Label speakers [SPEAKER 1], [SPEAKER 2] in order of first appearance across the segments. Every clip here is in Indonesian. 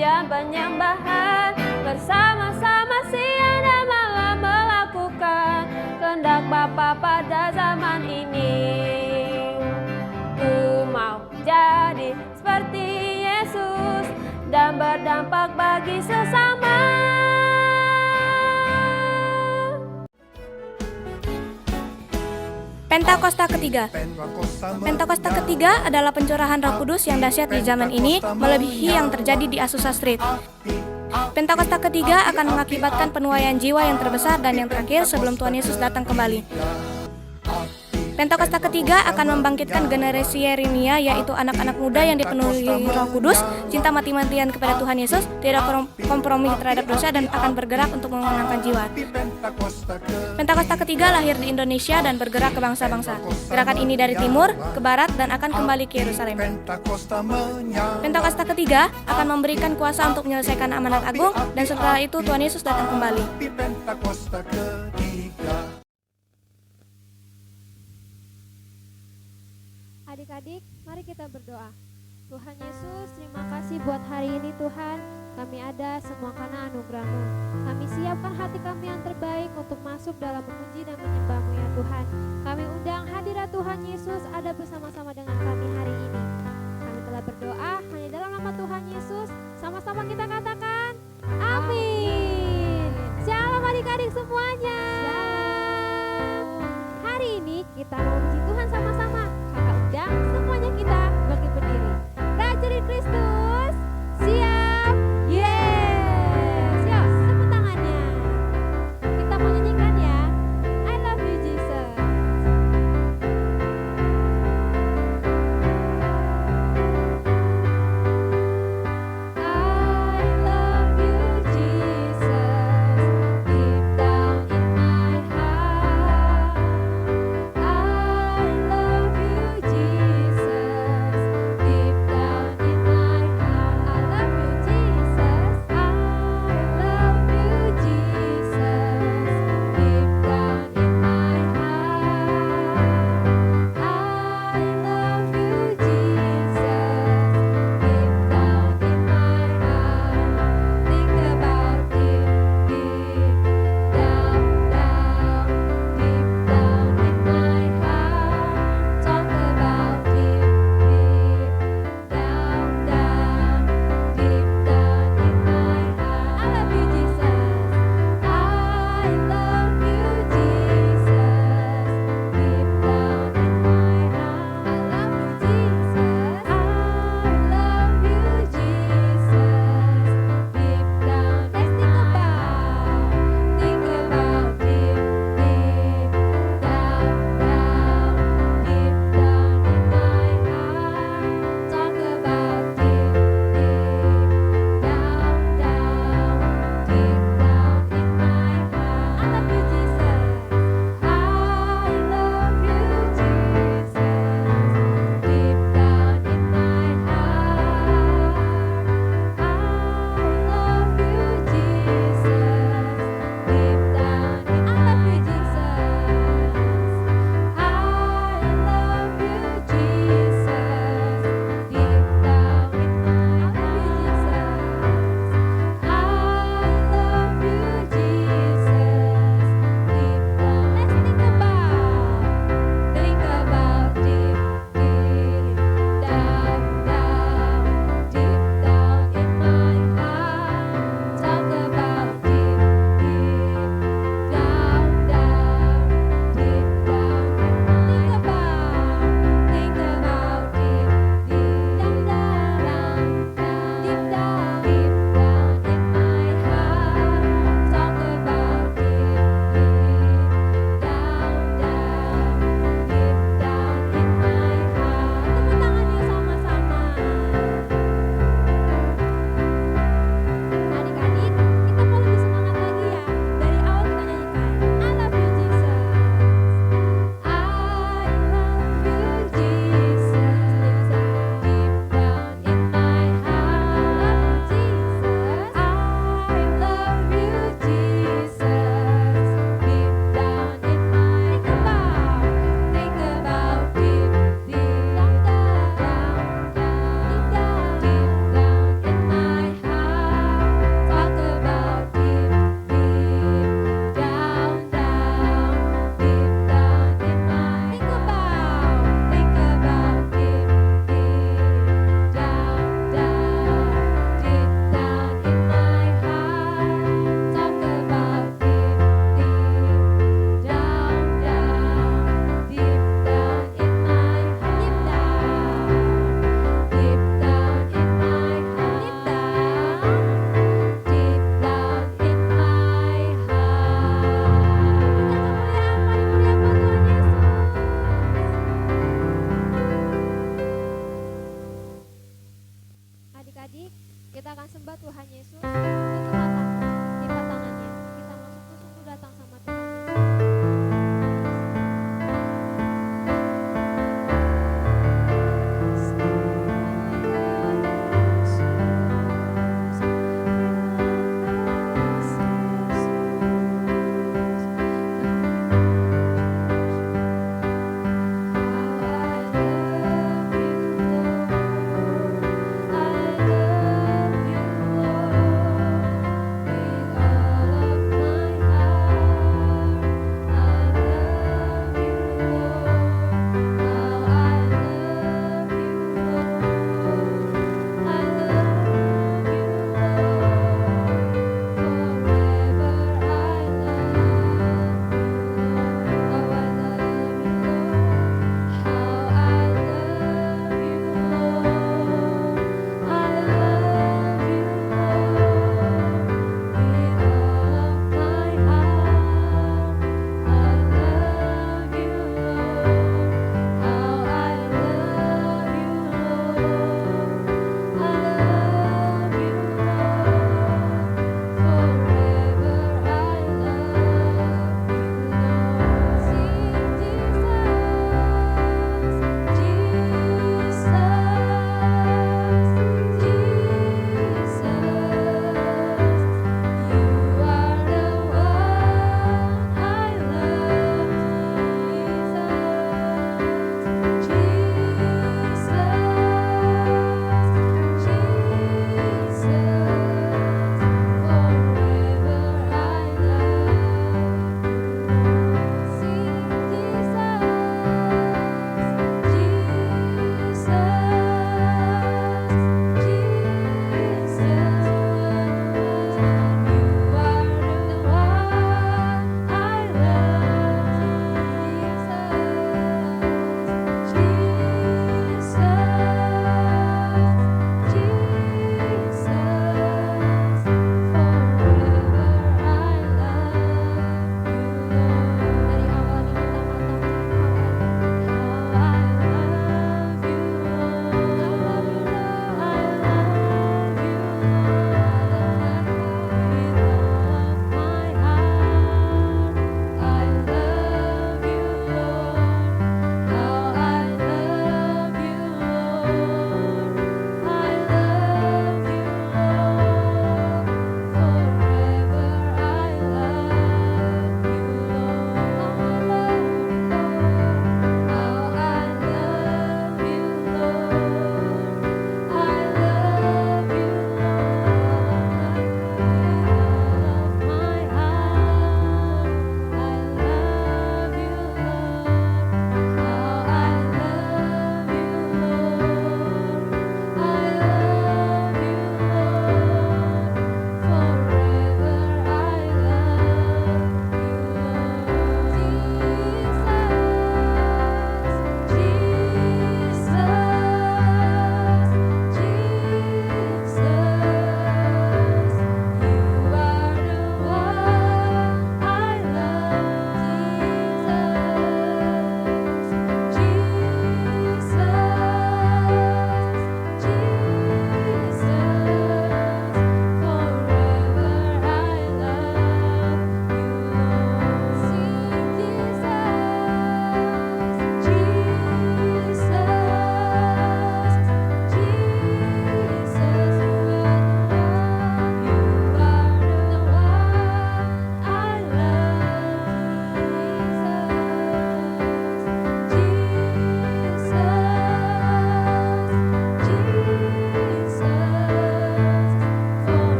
[SPEAKER 1] puja penyembahan, bersama-sama siang dan malam melakukan kehendak Bapa pada zaman ini. Ku mau jadi seperti Yesus dan berdampak bagi sesama.
[SPEAKER 2] Pentakosta ketiga. Pentakosta ketiga adalah pencurahan Roh Kudus yang dahsyat di zaman ini, melebihi yang terjadi di Azusa Street. Pentakosta ketiga akan mengakibatkan penuaian jiwa yang terbesar dan yang terakhir sebelum Tuhan Yesus datang kembali. Pentakosta ketiga akan membangkitkan generasi Yeremia, yaitu anak-anak muda yang dipenuhi Roh Kudus, cinta mati-matian kepada Tuhan Yesus, tidak kompromi terhadap dosa, dan akan bergerak untuk memenangkan jiwa. Pentakosta ketiga lahir di Indonesia dan bergerak ke bangsa-bangsa. Gerakan ini dari timur ke barat dan akan kembali ke Yerusalem. Pentakosta ketiga akan memberikan kuasa untuk menyelesaikan amanat agung, dan setelah itu Tuhan Yesus datang kembali.
[SPEAKER 3] Adik-adik, mari kita berdoa. Tuhan Yesus, terima kasih buat hari ini Tuhan. Kami ada semua karena anugerah-Mu. Kami siapkan hati kami yang terbaik untuk masuk dalam memuji dan menyembah-Mu ya Tuhan. Kami undang hadirat Tuhan Yesus ada bersama-sama dengan kami hari ini. Kami telah berdoa hanya dalam nama Tuhan Yesus. Sama-sama kita katakan, amin. Shalom adik-adik semuanya. Hari ini kita mau memuji Tuhan sama-sama. Kakak undang semuanya kita bagi berdiri. Prajurit Kristus, siap? Yes! Yuk, tepuk tangannya. Kita mau nyanyikan ya. I love you Jesus. I love you Jesus. Deep down in my Adik-adik, kita akan sembah Tuhan Yesus. Tutup matamu, lipat tangannya. Kita mau sungguh-sungguh datang sama Tuhan Yesus.
[SPEAKER 1] With all of my heart.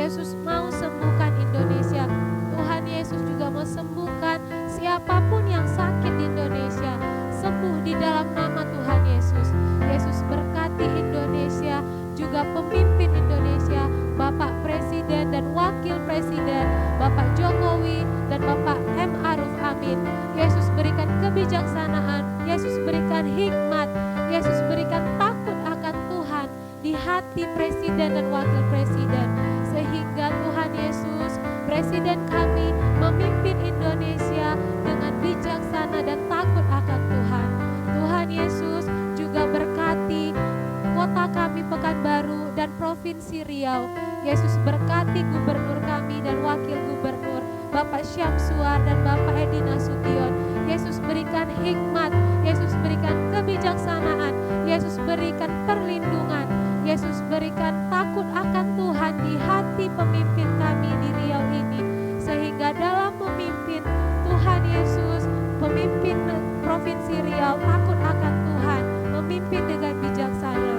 [SPEAKER 3] Yesus mau sembuhkan Indonesia. Tuhan Yesus juga mau sembuhkan siapapun yang sakit di Indonesia. Sembuh di dalam nama Tuhan Yesus. Yesus berkati Indonesia, juga pemimpin Indonesia, Bapak Presiden dan Wakil Presiden, Bapak Jokowi dan Bapak M. Aruf Amin. Yesus berikan kebijaksanaan, Yesus berikan hikmat, Yesus berikan takut akan Tuhan di hati Presiden dan Wakil Presiden, sehingga Tuhan Yesus, Presiden kami, memimpin Indonesia dengan bijaksana dan takut akan Tuhan. Tuhan Yesus juga berkati kota kami Pekanbaru dan Provinsi Riau. Yesus berkati gubernur kami dan wakil gubernur, Bapak Syamsuar dan Bapak Edi Nasution. Yesus berikan hikmat, Yesus berikan kebijaksanaan, Yesus berikan perlindungan, Yesus berikan takut akan Tuhan di hati pemimpin kami di Riau ini, sehingga dalam memimpin Tuhan Yesus, pemimpin Provinsi Riau takut akan Tuhan, memimpin dengan bijaksana.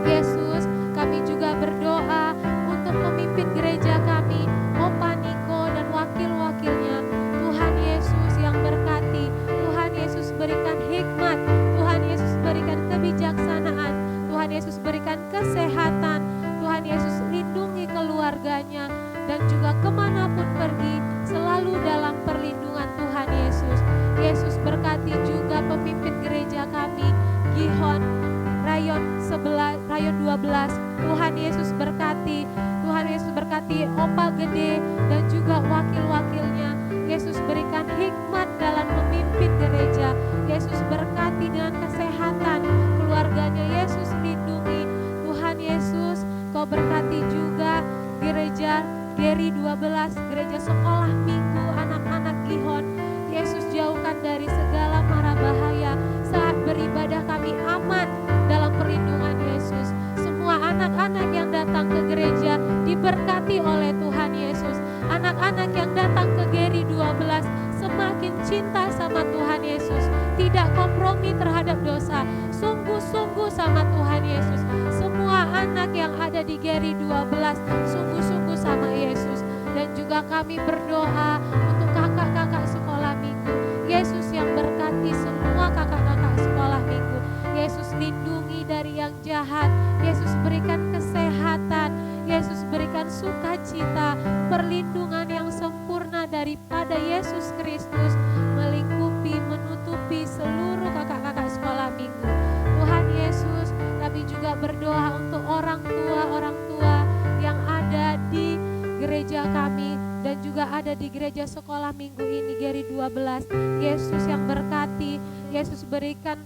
[SPEAKER 3] Yesus, kami juga berdoa untuk memimpin gereja kami, Opa Niko dan wakil-wakilnya. Tuhan Yesus yang berkati, Tuhan Yesus berikan hikmat, Tuhan Yesus berikan kebijaksanaan, Tuhan Yesus berikan kesehatan, Tuhan Yesus lindungi keluarganya, dan juga kemanapun pergi selalu dalam perlindungan Tuhan Yesus. Yesus berkati juga pemimpin gereja kami, Gihon Rayon 11, Rayon 12. Tuhan Yesus berkati, Tuhan Yesus berkati Opa Gede dan juga wakil-wakilnya. Yesus berikan hikmat dalam memimpin gereja. Yesus berkati dengan kesehatan keluarganya. Yesus lindungi. Tuhan Yesus, Kau berkati juga gereja Geri 12, gereja sekolah minggu anak-anak Gihon. Yesus jauhkan dari segala mara bahaya. Saat beribadah kami aman dalam perlindungan Yesus. Semua anak-anak yang datang ke gereja diberkati oleh Tuhan Yesus. Anak-anak yang datang ke Geri 12 semakin cinta sama Tuhan Yesus, tidak kompromi terhadap dosa, sungguh-sungguh sama Tuhan Yesus. Semua anak yang ada di Geri 12 sungguh-sungguh sama Yesus. Dan juga kami berdoa untuk kakak-kakak sekolah minggu. Yesus yang berkati semua kakak-kakak sekolah minggu. Yesus lindungi dari yang jahat. Yesus berikan kesehatan. Yesus berikan sukacita, perlindungan yang sempurna daripada Yesus Kristus melingkupi, menutupi seluruh kakak-kakak sekolah minggu. Tuhan Yesus, kami juga berdoa untuk orang tua yang ada di gereja kami dan juga ada di gereja sekolah minggu ini Geri 12. Yesus yang berkati, Yesus berikan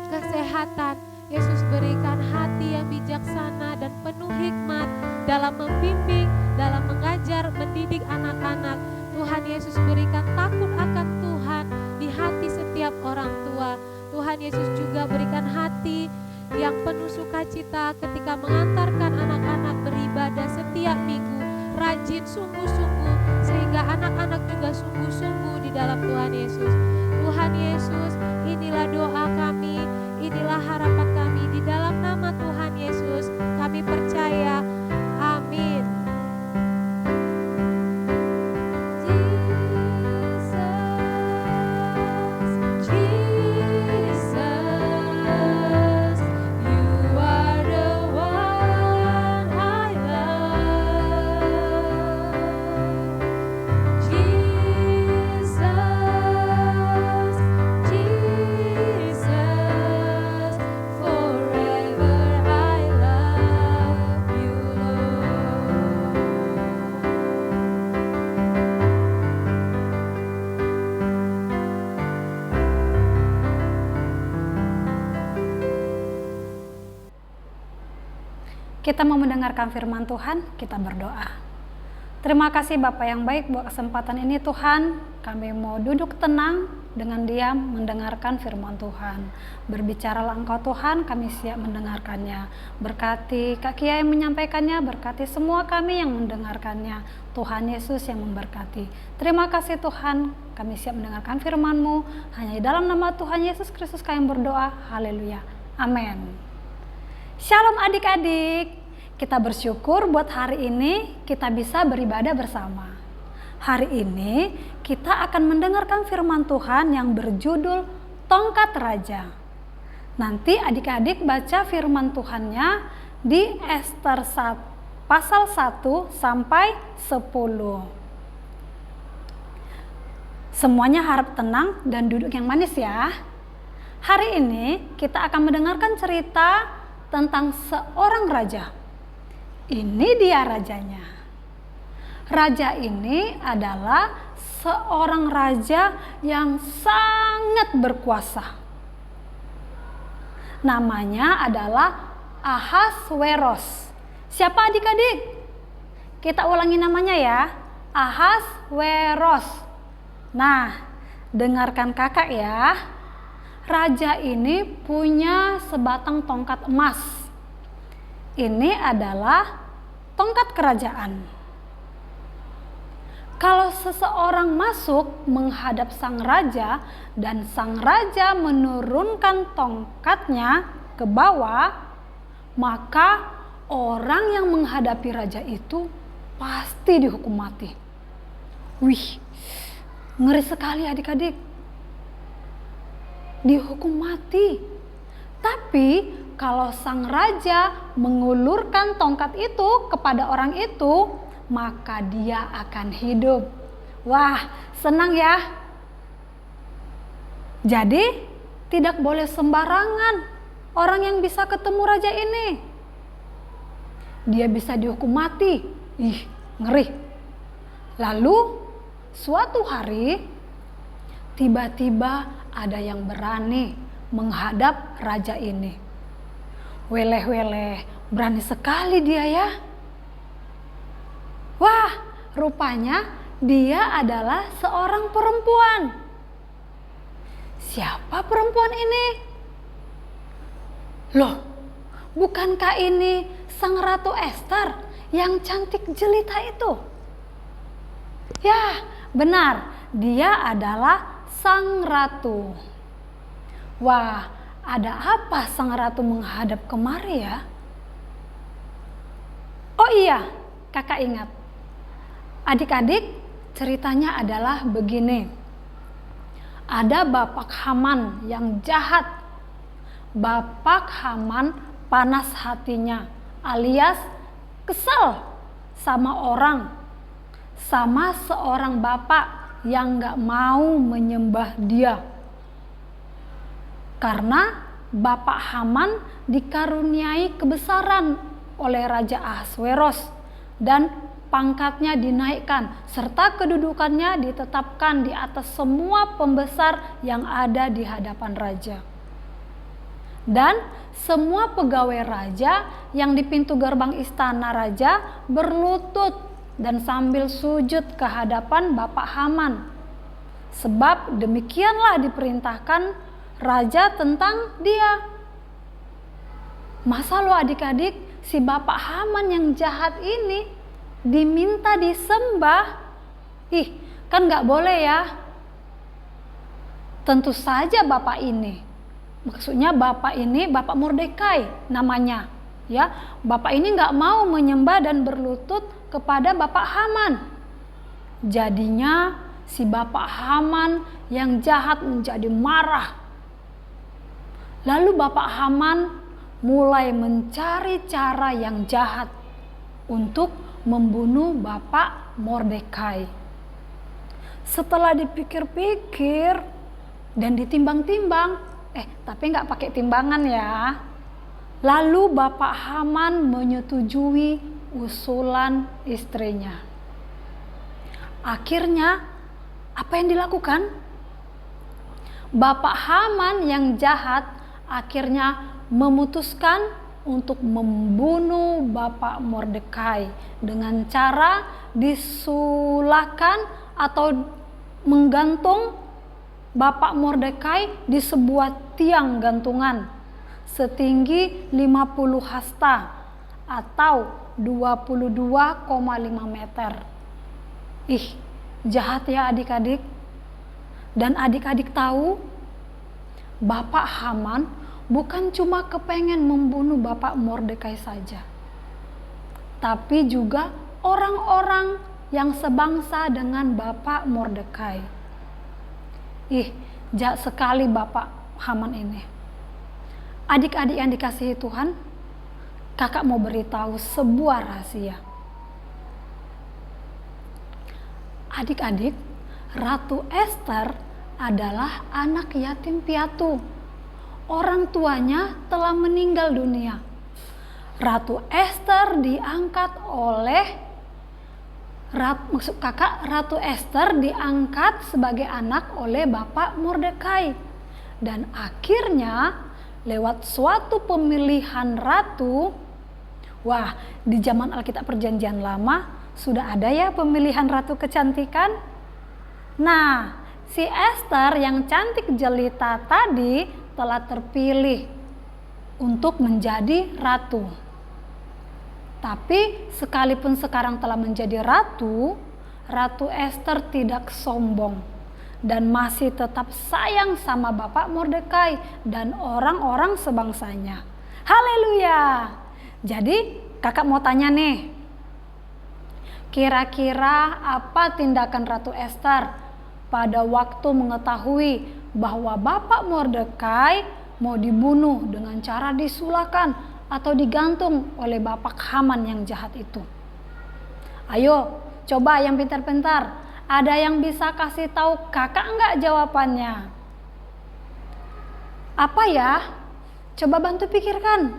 [SPEAKER 3] kesehatan, Yesus berikan hati yang bijaksana dan penuh hikmat dalam membimbing, dalam mengajar, mendidik anak-anak. Tuhan Yesus berikan takut akan Tuhan di hati setiap orang tua. Tuhan Yesus juga berikan hati yang penuh sukacita ketika mengantarkan anak-anak beribadah setiap minggu. Rajin sungguh-sungguh sehingga anak-anak juga sungguh-sungguh di dalam Tuhan Yesus. Tuhan Yesus, inilah doa kami, inilah harapan kami di dalam nama Tuhan Yesus. Kami percaya. Amin.
[SPEAKER 4] Kita mau mendengarkan firman Tuhan, kita berdoa. Terima kasih Bapa yang baik buat kesempatan ini Tuhan. Kami mau duduk tenang dengan diam mendengarkan firman Tuhan. Berbicaralah Engkau Tuhan, kami siap mendengarkannya. Berkati Kak Kia yang menyampaikannya, berkati semua kami yang mendengarkannya. Tuhan Yesus yang memberkati. Terima kasih Tuhan, kami siap mendengarkan firman-Mu. Hanya di dalam nama Tuhan Yesus Kristus kami berdoa. Haleluya. Amin. Shalom adik-adik. kita bersyukur buat hari ini kita bisa beribadah bersama. Hari ini kita akan mendengarkan firman Tuhan yang berjudul Tongkat Raja. Nanti adik-adik baca firman Tuhannya di Ester pasal 1 sampai 10. Semuanya harap tenang dan duduk yang manis ya. Hari ini kita akan mendengarkan cerita tentang seorang raja. Ini dia rajanya. Raja ini adalah seorang raja yang sangat berkuasa. Namanya adalah Ahasweros. Siapa adik-adik? Kita ulangi namanya ya. Ahasweros. Nah, dengarkan kakak ya. Raja ini punya sebatang tongkat emas. Ini adalah tongkat kerajaan. Kalau seseorang masuk menghadap sang raja dan sang raja menurunkan tongkatnya ke bawah, maka orang yang menghadapi raja itu pasti dihukum mati. Wih, ngeri sekali adik-adik. Dihukum mati. Tapi kalau sang raja mengulurkan tongkat itu kepada orang itu, maka dia akan hidup. Wah, senang ya. Jadi tidak boleh sembarangan orang yang bisa ketemu raja ini. Dia bisa dihukum mati. Ih, ngeri. Lalu suatu hari tiba-tiba ada yang berani menghadap raja ini. Weleh-weleh, berani sekali dia ya. Wah, rupanya dia adalah seorang perempuan. Siapa perempuan ini? Loh, bukankah ini Sang Ratu Ester yang cantik jelita itu? Ya, benar, dia adalah Sang Ratu. Wah, ada apa Sang Ratu menghadap kemari ya? Oh iya, kakak ingat. Adik-adik, ceritanya adalah begini. Ada Bapak Haman yang jahat. Bapak Haman panas hatinya, alias kesal sama orang, sama seorang bapak yang gak mau menyembah dia. Karena Bapak Haman dikaruniai kebesaran oleh Raja Ahasweros dan pangkatnya dinaikkan serta kedudukannya ditetapkan di atas semua pembesar yang ada di hadapan raja. Dan semua pegawai raja yang di pintu gerbang istana raja berlutut dan sambil sujud ke hadapan Bapak Haman. Sebab demikianlah diperintahkan raja tentang dia. Masa lo adik-adik, si Bapak Haman yang jahat ini diminta disembah? Ih, kan gak boleh ya. Tentu saja Bapak ini, maksudnya Bapak ini Bapak Mordekai namanya. Ya, Bapak ini gak mau menyembah dan berlutut kepada Bapak Haman. Jadinya si Bapak Haman yang jahat menjadi marah. Lalu Bapak Haman mulai mencari cara yang jahat untuk membunuh Bapak Mordekai. Setelah dipikir-pikir dan ditimbang-timbang, tapi nggak pakai timbangan ya. Lalu Bapak Haman menyetujui usulan istrinya. Akhirnya apa yang dilakukan? Bapak Haman yang jahat akhirnya memutuskan untuk membunuh Bapak Mordekai dengan cara disulahkan atau menggantung Bapak Mordekai di sebuah tiang gantungan setinggi 50 hasta atau 22,5 meter. Ih, jahat ya adik-adik. Dan adik-adik tahu, Bapak Haman bukan cuma kepengen membunuh Bapak Mordekai saja. tapi juga orang-orang yang sebangsa dengan Bapak Mordekai. Jahat sekali Bapak Haman ini. Adik-adik yang dikasihi Tuhan, kakak mau beritahu sebuah rahasia. Adik-adik, Ratu Ester adalah anak yatim piatu. Orang tuanya telah meninggal dunia. Ratu Ester diangkat oleh Ratu Ester diangkat sebagai anak oleh Bapak Mordekai. Dan akhirnya lewat suatu pemilihan ratu, di zaman Alkitab Perjanjian Lama sudah ada ya pemilihan ratu kecantikan. Nah, si Ester yang cantik jelita tadi telah terpilih untuk menjadi ratu. Tapi sekalipun sekarang telah menjadi ratu, Ratu Ester tidak sombong dan masih tetap sayang sama Bapak Mordekai dan orang-orang sebangsanya. Haleluya. Jadi kakak mau tanya nih, kira-kira apa tindakan Ratu Ester pada waktu mengetahui bahwa Bapak Mordekai mau dibunuh dengan cara disulakan atau digantung oleh Bapak Haman yang jahat itu? Ayo, coba yang pintar-pintar. Ada yang bisa kasih tahu kakak enggak jawabannya? Apa ya? Coba bantu pikirkan.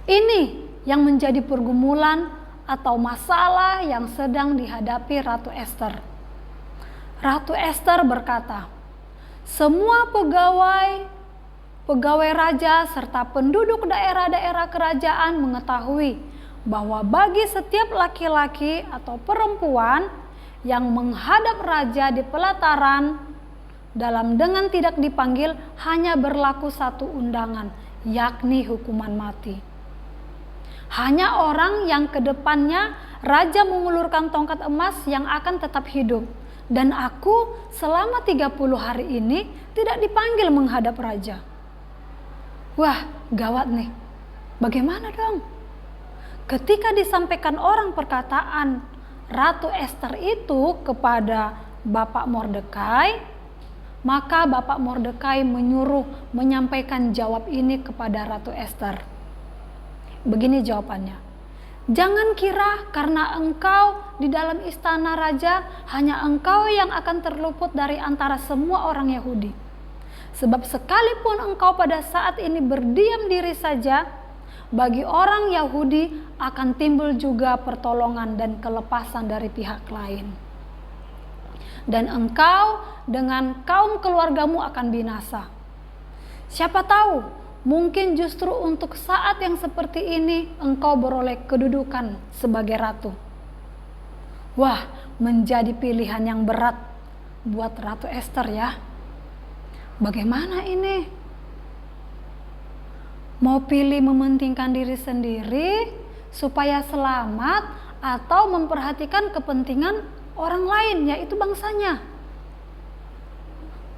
[SPEAKER 4] Ini yang menjadi pergumulan atau masalah yang sedang dihadapi Ratu Ester. Ratu Ester berkata, semua pegawai raja serta penduduk daerah-daerah kerajaan mengetahui bahwa bagi setiap laki-laki atau perempuan yang menghadap raja di pelataran dengan tidak dipanggil hanya berlaku satu undangan, yakni hukuman mati. Hanya orang yang kedepannya raja mengulurkan tongkat emas yang akan tetap hidup. Dan aku selama 30 hari ini tidak dipanggil menghadap raja. Gawat nih. Bagaimana dong? Ketika disampaikan orang perkataan Ratu Ester itu kepada Bapak Mordekai, maka Bapak Mordekai menyuruh menyampaikan jawab ini kepada Ratu Ester. Begini jawabannya. Jangan kira karena engkau di dalam istana raja, hanya engkau yang akan terluput dari antara semua orang Yahudi. Sebab sekalipun engkau pada saat ini berdiam diri saja, bagi orang Yahudi akan timbul juga pertolongan dan kelepasan dari pihak lain. Dan engkau dengan kaum keluargamu akan binasa. Siapa tahu, mungkin justru untuk saat yang seperti ini engkau beroleh kedudukan sebagai ratu. Menjadi pilihan yang berat buat Ratu Ester ya. Bagaimana ini? Mau pilih mementingkan diri sendiri supaya selamat atau memperhatikan kepentingan orang lain, yaitu bangsanya?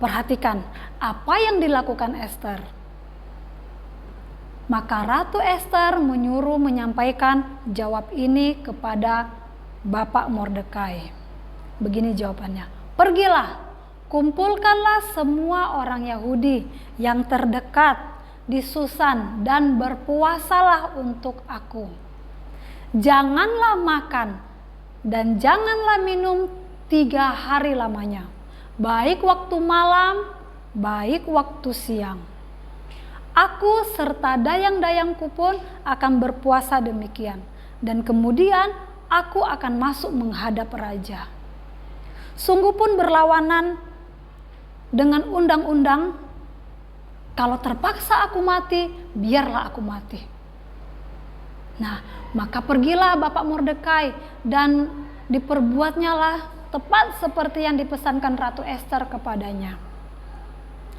[SPEAKER 4] Perhatikan apa yang dilakukan Ester. Maka Ratu Ester menyuruh menyampaikan jawab ini kepada Bapak Mordekai. Begini jawabannya. Pergilah, kumpulkanlah semua orang Yahudi yang terdekat di Susan dan berpuasalah untuk aku. Janganlah makan dan janganlah minum 3 hari lamanya, baik waktu malam, baik waktu siang. Aku serta dayang-dayangku pun akan berpuasa demikian, dan kemudian aku akan masuk menghadap raja. Sungguh pun berlawanan dengan undang-undang. Kalau terpaksa aku mati, biarlah aku mati. Nah, maka pergilah Bapak Mordekai dan diperbuatnya lah tepat seperti yang dipesankan Ratu Ester kepadanya.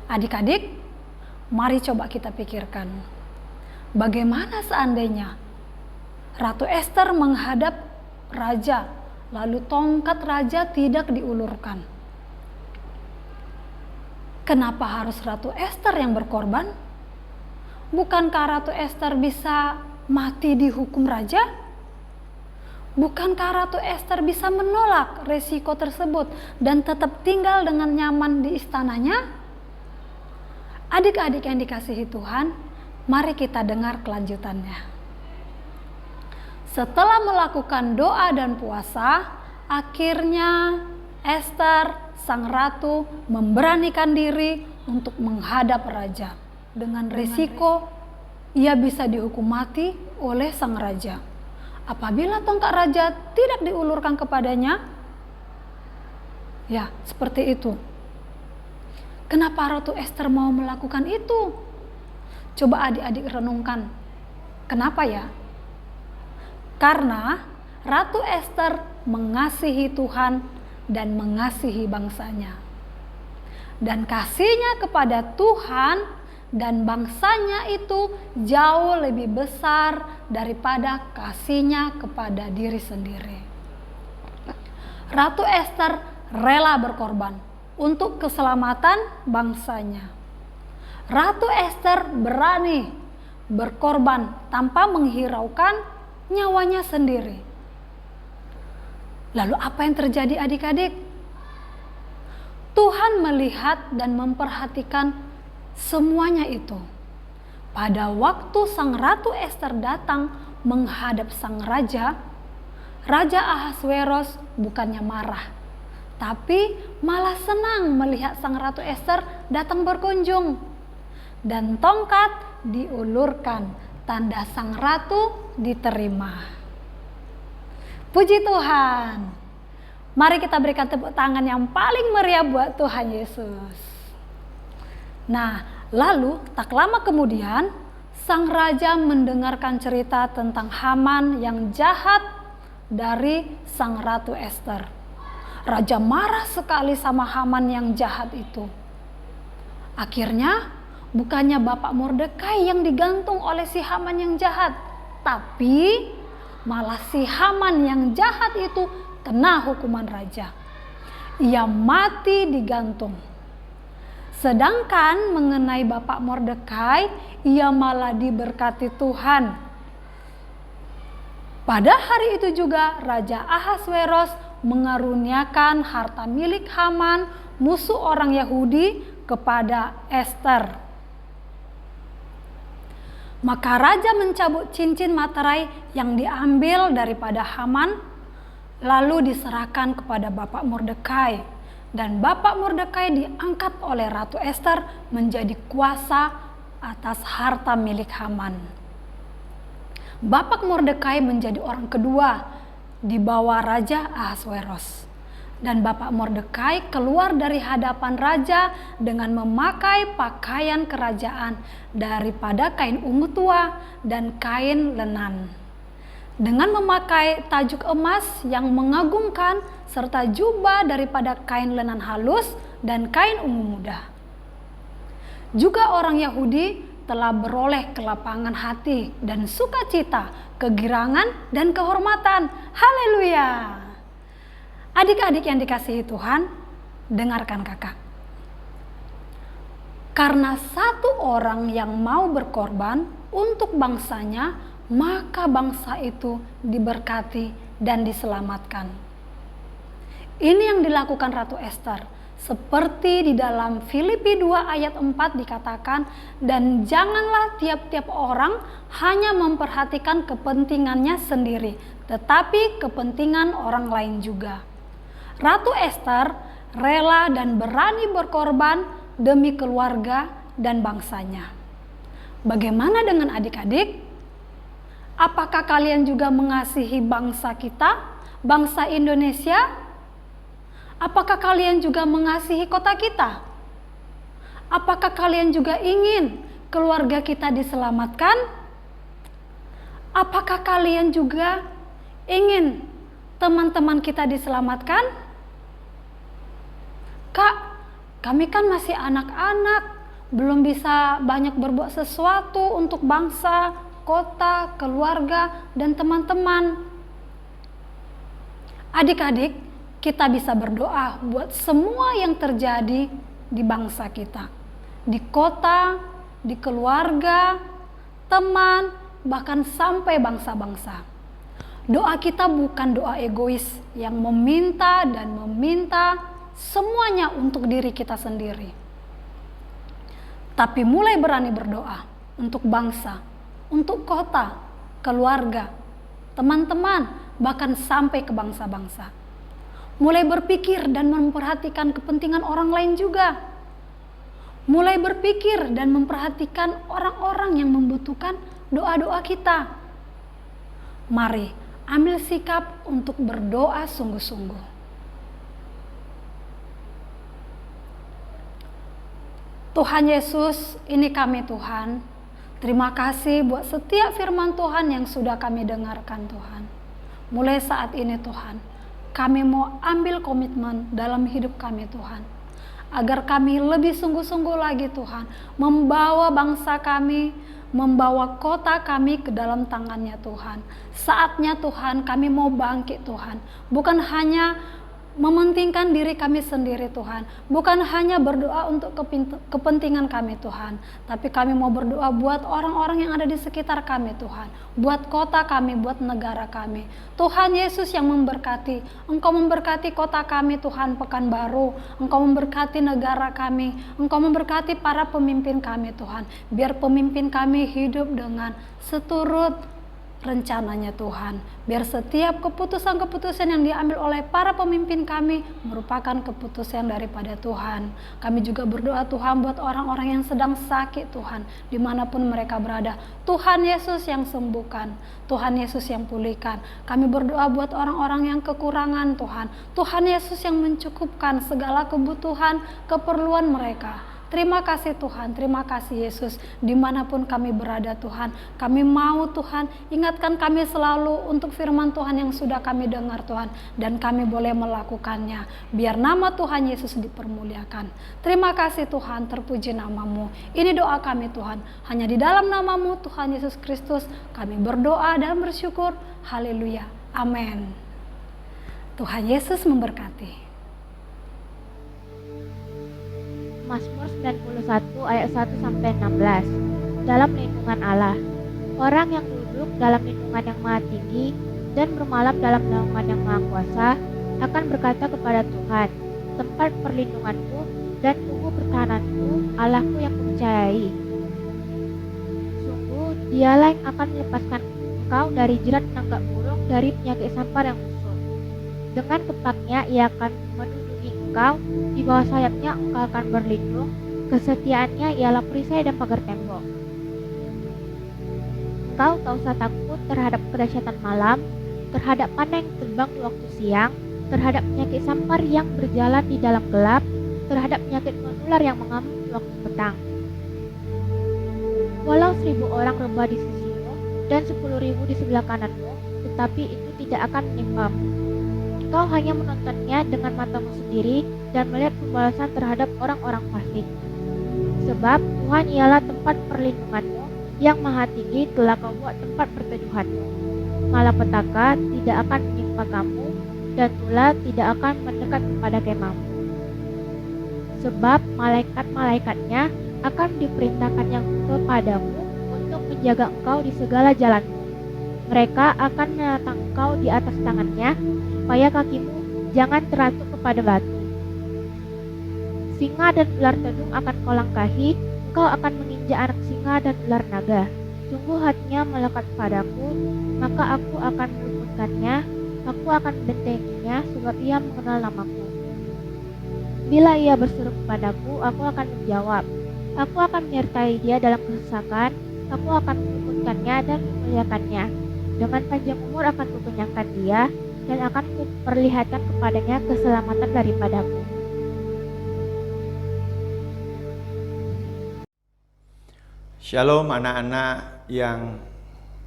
[SPEAKER 4] Adik-adik, mari coba kita pikirkan. Bagaimana seandainya Ratu Ester menghadap raja, lalu tongkat raja tidak diulurkan? Kenapa harus Ratu Ester yang berkorban? Bukankah Ratu Ester bisa mati dihukum raja? Bukankah Ratu Ester bisa menolak resiko tersebut dan tetap tinggal dengan nyaman di istananya? Adik-adik yang dikasihi Tuhan, mari kita dengar kelanjutannya. Setelah melakukan doa dan puasa, akhirnya Ester, sang ratu, memberanikan diri untuk menghadap raja. Dengan risiko ia bisa dihukum mati oleh sang raja. Apabila tongkat raja tidak diulurkan kepadanya, ya seperti itu. Kenapa Ratu Ester mau melakukan itu? Coba adik-adik renungkan. Kenapa ya? Karena Ratu Ester mengasihi Tuhan dan mengasihi bangsanya. Dan kasihnya kepada Tuhan dan bangsanya itu jauh lebih besar daripada kasihnya kepada diri sendiri. Ratu Ester rela berkorban untuk keselamatan bangsanya. Ratu Ester berani berkorban tanpa menghiraukan nyawanya sendiri. Lalu apa yang terjadi adik-adik? Tuhan melihat dan memperhatikan semuanya itu. Pada waktu sang Ratu Ester datang menghadap sang raja, Raja Ahasweros bukannya marah, tapi malah senang melihat sang Ratu Ester datang berkunjung. Dan tongkat diulurkan, tanda sang ratu diterima. Puji Tuhan. Mari kita berikan tepuk tangan yang paling meriah buat Tuhan Yesus. Nah, lalu tak lama kemudian sang raja mendengarkan cerita tentang Haman yang jahat dari sang Ratu Ester. Raja marah sekali sama Haman yang jahat itu. Akhirnya bukannya Bapak Mordekai yang digantung oleh si Haman yang jahat, tapi malah si Haman yang jahat itu kena hukuman raja. Ia mati digantung. Sedangkan mengenai Bapak Mordekai, ia malah diberkati Tuhan. Pada hari itu juga Raja Ahasweros mengaruniakan harta milik Haman, musuh orang Yahudi, kepada Ester. Maka raja mencabut cincin materai yang diambil daripada Haman, lalu diserahkan kepada Bapak Mordekai. Dan Bapak Mordekai diangkat oleh Ratu Ester menjadi kuasa atas harta milik Haman. Bapak Mordekai menjadi orang kedua di bawah Raja Ahasweros. Dan Bapak Mordekai keluar dari hadapan raja dengan memakai pakaian kerajaan daripada kain ungu tua dan kain lenan. Dengan memakai tajuk emas yang mengagumkan serta jubah daripada kain lenan halus dan kain ungu muda. Juga orang Yahudi telah beroleh kelapangan hati dan sukacita, kegirangan dan kehormatan. Haleluya! Adik-adik yang dikasihi Tuhan, dengarkan kakak. Karena satu orang yang mau berkorban untuk bangsanya, maka bangsa itu diberkati dan diselamatkan. Ini yang dilakukan Ratu Ester. Seperti di dalam Filipi 2 ayat 4 dikatakan, dan janganlah tiap-tiap orang hanya memperhatikan kepentingannya sendiri, tetapi kepentingan orang lain juga. Ratu Ester rela dan berani berkorban demi keluarga dan bangsanya. Bagaimana dengan adik-adik? Apakah kalian juga mengasihi bangsa kita, bangsa Indonesia? Apakah kalian juga mengasihi kota kita? Apakah kalian juga ingin keluarga kita diselamatkan? Apakah kalian juga ingin teman-teman kita diselamatkan? Kak, kami kan masih anak-anak, belum bisa banyak berbuat sesuatu untuk bangsa, kota, keluarga, dan teman-teman. Adik-adik, kita bisa berdoa buat semua yang terjadi di bangsa kita, di kota, di keluarga, teman, bahkan sampai bangsa-bangsa. Doa kita bukan doa egois yang meminta dan meminta semuanya untuk diri kita sendiri. Tapi mulai berani berdoa untuk bangsa, untuk kota, keluarga, teman-teman, bahkan sampai ke bangsa-bangsa. Mulai berpikir dan memperhatikan kepentingan orang lain juga. Mulai berpikir dan memperhatikan orang-orang yang membutuhkan doa-doa kita. Mari ambil sikap untuk berdoa sungguh-sungguh. Tuhan Yesus, ini kami Tuhan. Terima kasih buat setiap firman Tuhan yang sudah kami dengarkan Tuhan. Mulai saat ini Tuhan, kami mau ambil komitmen dalam hidup kami Tuhan. Agar kami lebih sungguh-sungguh lagi Tuhan, membawa bangsa kami, membawa kota kami ke dalam tangannya Tuhan. Saatnya Tuhan kami mau bangkit Tuhan, bukan hanya mementingkan diri kami sendiri Tuhan, bukan hanya berdoa untuk kepentingan kami Tuhan, tapi kami mau berdoa buat orang-orang yang ada di sekitar kami Tuhan, buat kota kami, buat negara kami. Tuhan Yesus yang memberkati, Engkau memberkati kota kami Tuhan Pekanbaru, Engkau memberkati negara kami, Engkau memberkati para pemimpin kami Tuhan, biar pemimpin kami hidup dengan seturut rencananya Tuhan, biar setiap keputusan-keputusan yang diambil oleh para pemimpin kami merupakan keputusan daripada Tuhan. Kami juga berdoa Tuhan buat orang-orang yang sedang sakit Tuhan, dimanapun mereka berada. Tuhan Yesus yang sembuhkan, Tuhan Yesus yang pulihkan. Kami berdoa buat orang-orang yang kekurangan Tuhan, Tuhan Yesus yang mencukupkan segala kebutuhan, keperluan mereka. Terima kasih Tuhan, terima kasih Yesus, dimanapun kami berada Tuhan. Kami mau Tuhan, ingatkan kami selalu untuk firman Tuhan yang sudah kami dengar Tuhan. Dan kami boleh melakukannya, biar nama Tuhan Yesus dipermuliakan. Terima kasih Tuhan, terpuji namamu. Ini doa kami Tuhan, hanya di dalam namamu Tuhan Yesus Kristus kami berdoa dan bersyukur. Haleluya, amin. Tuhan Yesus memberkati.
[SPEAKER 5] Mazmur 91 ayat 1-16. Dalam lindungan Allah. Orang yang duduk dalam lindungan yang maha tinggi dan bermalam dalam naungan yang maha kuasa akan berkata kepada Tuhan, tempat perlindunganku dan tubuh pertahananku, Allahku yang kupercayai. Sungguh dialah yang akan melepaskan engkau dari jerat penangkap burung, dari penyakit sampar yang busuk. Dengan kepaknya ia akan melindungi engkau, di bawah sayapnya engkau akan berlindung, kesetiaannya ialah perisai dan pagar tembok. Engkau tak usah takut terhadap kedahsyatan malam, terhadap panah yang terbang di waktu siang, terhadap penyakit sampar yang berjalan di dalam gelap, terhadap penyakit menular yang mengamuk di waktu petang. Walau 1.000 orang rebah di sisimu dan 10.000 di sebelah kananmu, tetapi itu tidak akan menimpamu. Engkau hanya menontonnya dengan matamu sendiri dan melihat pembalasan terhadap orang-orang fasik. Sebab Tuhan ialah tempat perlindunganmu, yang maha tinggi telah kau buat tempat perteduhanmu. Malapetaka tidak akan menimpa kamu, dan tulah tidak akan mendekat kepada kemahmu. Sebab malaikat-malaikatnya akan diperintahkannya kepadamu untuk menjaga engkau di segala jalanmu. Mereka akan menatang engkau di atas tangannya, supaya kakimu jangan teratup kepada batu. Singa dan ular tedung akan kau langkahi, engkau akan menginjak anak singa dan ular naga. Sungguh hatinya melekat padaku, maka aku akan meluputkannya, aku akan membentenginya, sebab ia mengenal namaku. Bila ia berseru kepadaku, aku akan menjawab. Aku akan menyertai dia dalam kesesakan, aku akan meluputkannya dan memuliakannya. Dengan panjang umur akan kukenyangkan dia, dan akan kuperlihatkan kepadanya keselamatan daripadaku.
[SPEAKER 6] Shalom anak-anak yang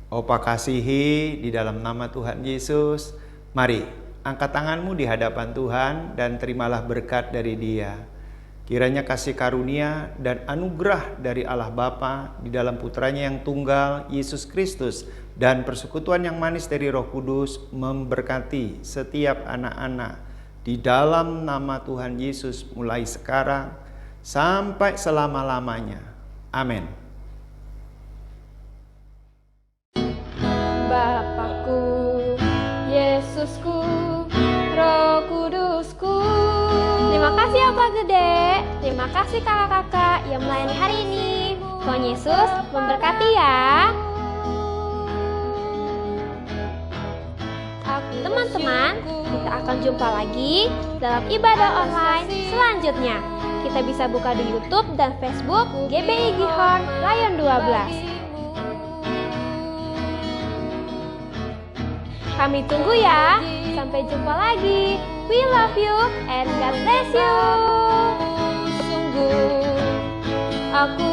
[SPEAKER 6] Opa kasihi di dalam nama Tuhan Yesus. Mari angkat tanganmu di hadapan Tuhan dan terimalah berkat dari Dia. Kiranya kasih karunia dan anugerah dari Allah Bapa di dalam putranya yang tunggal, Yesus Kristus, dan persekutuan yang manis dari Roh Kudus memberkati setiap anak-anak di dalam nama Tuhan Yesus mulai sekarang sampai selama-lamanya. Amin.
[SPEAKER 1] Kudusku, Roh Kudusku. Terima kasih Opa Gede, terima kasih kakak-kakak yang melayani hari ini. Tuhan Yesus memberkati ya. Teman-teman, kita akan jumpa lagi dalam ibadah online selanjutnya. Kita bisa buka di YouTube dan Facebook GBI Gihon Rayon 12. Kami tunggu ya. Sampai jumpa lagi. We love you and God bless you. Sungguh aku